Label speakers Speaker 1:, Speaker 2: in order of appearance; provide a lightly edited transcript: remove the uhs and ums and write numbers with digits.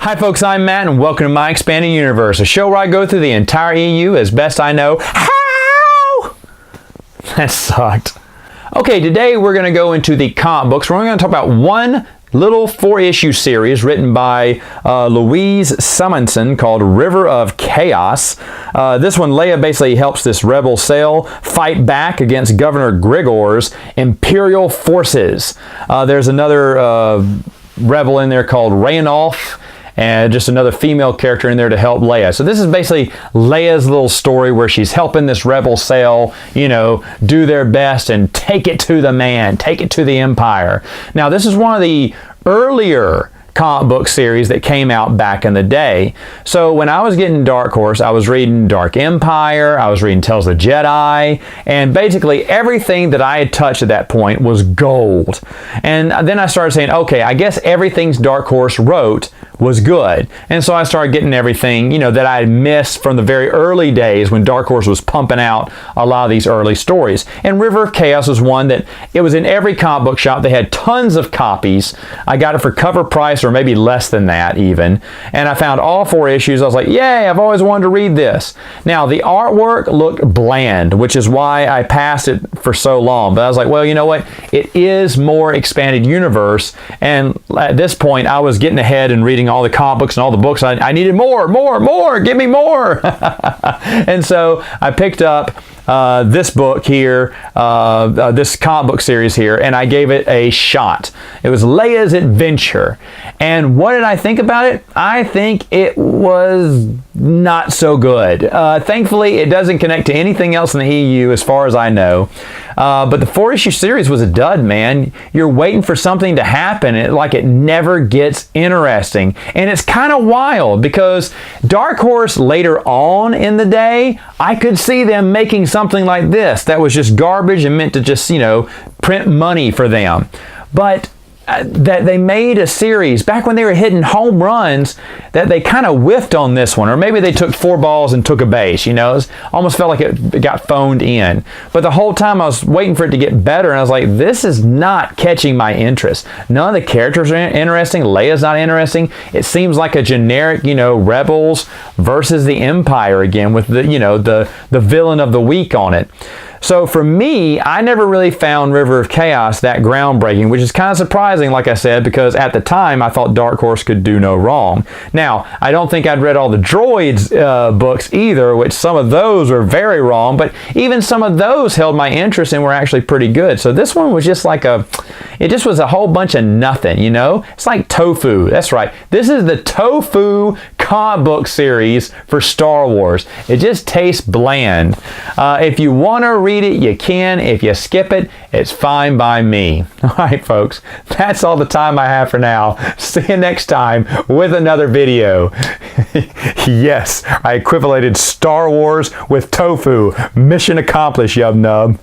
Speaker 1: Hi folks, I'm Matt and welcome to My Expanding Universe, a show where I go through the entire EU as best I know how. That sucked. Okay, today we're going to go into the comic books. We're going to talk about one little 4-issue series written by Louise Simonson called River of Chaos. This one, Leia basically helps this rebel Sail fight back against Governor Grigor's Imperial forces. There's another rebel in there called Rayanolf, and just another female character in there to help Leia. So this is basically Leia's little story where she's helping this rebel Sail, do their best and take it to the man, take it to the Empire. Now this is one of the earlier comic book series that came out back in the day. So when I was getting Dark Horse, I was reading Dark Empire, I was reading Tales of the Jedi, and basically everything that I had touched at that point was gold. And then I started saying, okay, I guess everything Dark Horse wrote was good. And so I started getting everything, that I had missed from the very early days when Dark Horse was pumping out a lot of these early stories. And River of Chaos was one that it was in every comic book shop. They had tons of copies. I got it for cover price or maybe less than that even. And I found all 4 issues. I was like, yay, I've always wanted to read this. Now, the artwork looked bland, which is why I passed it for so long. But I was like, well, you know what? It is more expanded universe. And at this point, I was getting ahead and reading all the comic books and all the books. I needed more, give me more. And so I picked up this book here, this comic book series here, and I gave it a shot. It was Leia's Adventure. And what did I think about it? I think it was not so good. Thankfully, it doesn't connect to anything else in the EU as far as I know. But the 4-issue series was a dud, man. You're waiting for something to happen, like it never gets interesting. And it's kind of wild because Dark Horse later on in the day, I could see them making something like this that was just garbage and meant to just, print money for them. But that they made a series back when they were hitting home runs that they kind of whiffed on this one, or maybe they took 4 balls and took a base, it almost felt like it got phoned in. But the whole time I was waiting for it to get better, and I was like, this is not catching my interest. None of the characters are interesting. Leia's not interesting. It seems like a generic, Rebels versus the Empire again with the, the villain of the week on it. So for me, I never really found River of Chaos that groundbreaking, which is kind of surprising, like I said, because at the time I thought Dark Horse could do no wrong. Now, I don't think I'd read all the Droids books either, which some of those were very wrong, but even some of those held my interest and were actually pretty good. So this one was just like it just was a whole bunch of nothing, It's like tofu. That's right. This is the tofu comic book series for Star Wars. It just tastes bland. If you want to read it, you can. If you skip it, it's fine by me. All right, folks, that's all the time I have for now. See you next time with another video. Yes, I equivalated Star Wars with tofu. Mission accomplished, yub nub.